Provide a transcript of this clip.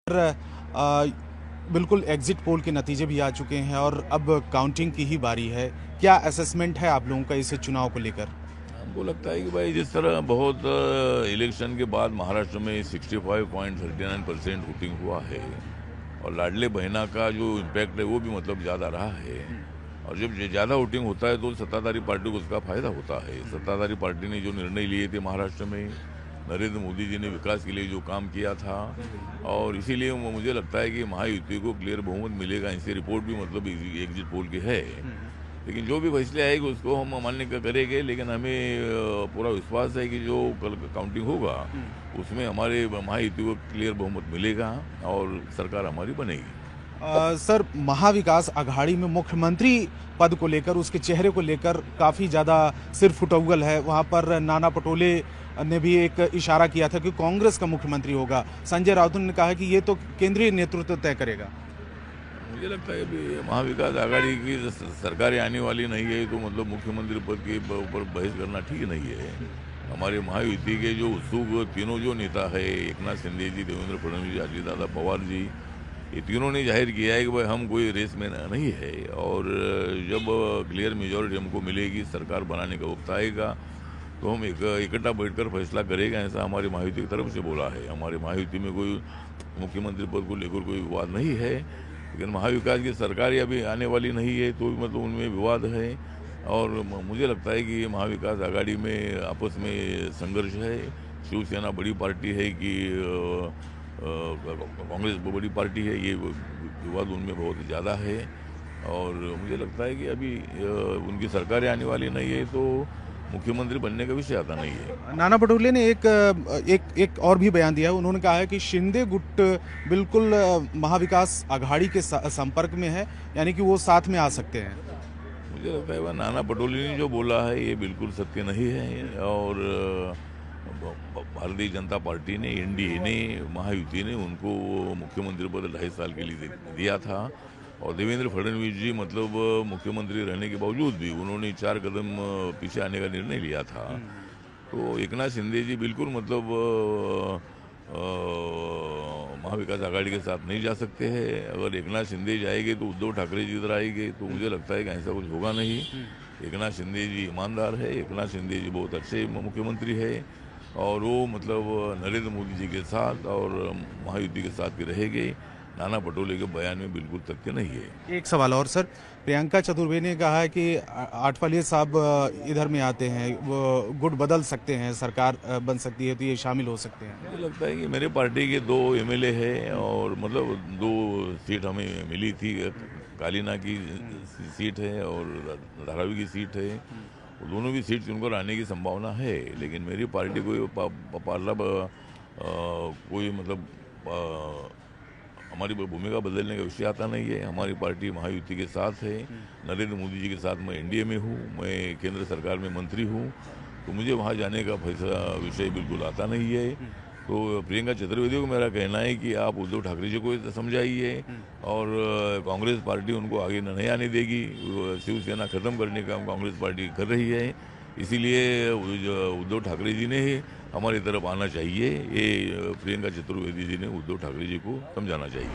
अ, बिल्कुल exit poll के नतीजे भी आ चुके हैं और अब काउंटिंग की ही बारी है। क्या असेसमेंट है आप लोगों का इस चुनाव को लेकर? हमको लगता है कि भाई जिस तरह बहुत इलेक्शन के बाद महाराष्ट्र में 65.39% वोटिंग हुआ है और लाडले बहना का जो इम्पैक्ट है वो भी मतलब ज़्यादा रहा है। और जब ज़्यादा वोटिंग होता है तो सत्ताधारी पार्टी को उसका फायदा होता है। सत्ताधारी पार्टी ने जो निर्णय लिए थे महाराष्ट्र में, नरेंद्र मोदी जी ने विकास के लिए जो काम किया था, और इसीलिए मुझे लगता है कि महायुति को क्लियर बहुमत मिलेगा। ऐसी रिपोर्ट भी मतलब एग्जिट पोल की है। लेकिन जो भी फैसले आएंगे उसको हम मान्य करेंगे, लेकिन हमें पूरा विश्वास है कि जो कल काउंटिंग होगा उसमें हमारे महायुति को क्लियर बहुमत मिलेगा और सरकार हमारी बनेगी। सर, महाविकास अघाड़ी में मुख्यमंत्री पद को लेकर, उसके चेहरे को लेकर काफ़ी ज़्यादा सिर फुटौगल है। वहाँ पर नाना पटोले ने भी एक इशारा किया था कि कांग्रेस का मुख्यमंत्री होगा। संजय राउत ने कहा कि ये तो केंद्रीय नेतृत्व तय करेगा। मुझे लगता है कि महाविकास आघाड़ी की सरकारें आने वाली नहीं है तो मतलब मुख्यमंत्री पद के ऊपर बहस करना ठीक नहीं है। हमारे महायुति के जो उत्सुक तीनों जो नेता है, एकनाथ शिंदे जी, देवेंद्र फडणवीस जी, अजित दादा पवार जी, ये तीनों ने जाहिर किया है कि भाई हम कोई रेस में नहीं है। और जब क्लियर मेजॉरिटी हमको मिलेगी, सरकार बनाने का वक्त आएगा, तो हम इकट्ठा बैठकर फैसला करेगा, ऐसा हमारी महायुति की तरफ से बोला है। हमारे महायुति में कोई मुख्यमंत्री पद को लेकर कोई विवाद नहीं है, लेकिन महाविकास की सरकार अभी आने वाली नहीं है तो मतलब उनमें विवाद है। और मुझे लगता है कि ये महाविकास आघाड़ी में आपस में संघर्ष है। शिवसेना बड़ी पार्टी है कि कांग्रेस बड़ी पार्टी है, ये विवाद उनमें बहुत ज़्यादा है। और मुझे लगता है कि अभी उनकी सरकारें आने वाली नहीं है तो मुख्यमंत्री बनने का विषय आता नहीं है। नाना पटोले ने एक और भी बयान दिया है। उन्होंने कहा है कि शिंदे गुट बिल्कुल महाविकास अघाड़ी के संपर्क में है, यानी कि वो साथ में आ सकते हैं। मुझे लगता है वह नाना पटोले ने जो बोला है ये बिल्कुल सत्य नहीं है। और भारतीय जनता पार्टी ने, एनडीए ने, महायुति ने उनको मुख्यमंत्री पद 2.5 साल के लिए दिया था। और देवेंद्र फडणवीस जी मतलब मुख्यमंत्री रहने के बावजूद भी उन्होंने 4 कदम पीछे आने का निर्णय लिया था। तो एकनाथ शिंदे जी बिल्कुल मतलब महाविकास आघाड़ी के साथ नहीं जा सकते हैं। अगर एकनाथ शिंदे जाएंगे तो उद्धव ठाकरे जी इधर आएंगे, तो मुझे लगता है कि ऐसा कुछ होगा नहीं। एकनाथ शिंदे जी ईमानदार है, एकनाथ शिंदे जी बहुत अच्छे मुख्यमंत्री है और वो मतलब नरेंद्र मोदी जी के साथ और महायुति के साथ भी रहेंगे। नाना पटोले के बयान में बिल्कुल तथ्य नहीं है। एक सवाल और सर, प्रियंका चतुर्वेदी ने कहा है कि आठवले साहब इधर में आते हैं, वो गुट बदल सकते हैं, सरकार बन सकती है, तो ये शामिल हो सकते हैं। मुझे लगता है कि मेरे पार्टी के 2 एमएलए हैं और मतलब 2 सीट हमें मिली थी। कालीना की सीट है और धारावी की सीट है। वो दोनों भी सीट उनको आने की संभावना है, लेकिन मेरी पार्टी को कोई मतलब हमारी भूमिका बदलने का विषय आता नहीं है। हमारी पार्टी महायुति के साथ है। नरेंद्र मोदी जी के साथ मैं एनडीए में हूँ, मैं केंद्र सरकार में मंत्री हूँ, तो मुझे वहाँ जाने का फैसला विषय बिल्कुल आता नहीं है। तो प्रियंका चतुर्वेदी को मेरा कहना है कि आप उद्धव ठाकरे जी को समझाइए और कांग्रेस पार्टी उनको आगे नहीं आने देगी। शिवसेना खत्म करने का कांग्रेस पार्टी कर रही है, इसीलिए उद्धव ठाकरे जी ने ही हमारी तरफ आना चाहिए। ये प्रियंका चतुर्वेदी जी ने उद्धव ठाकरे जी को समझाना चाहिए।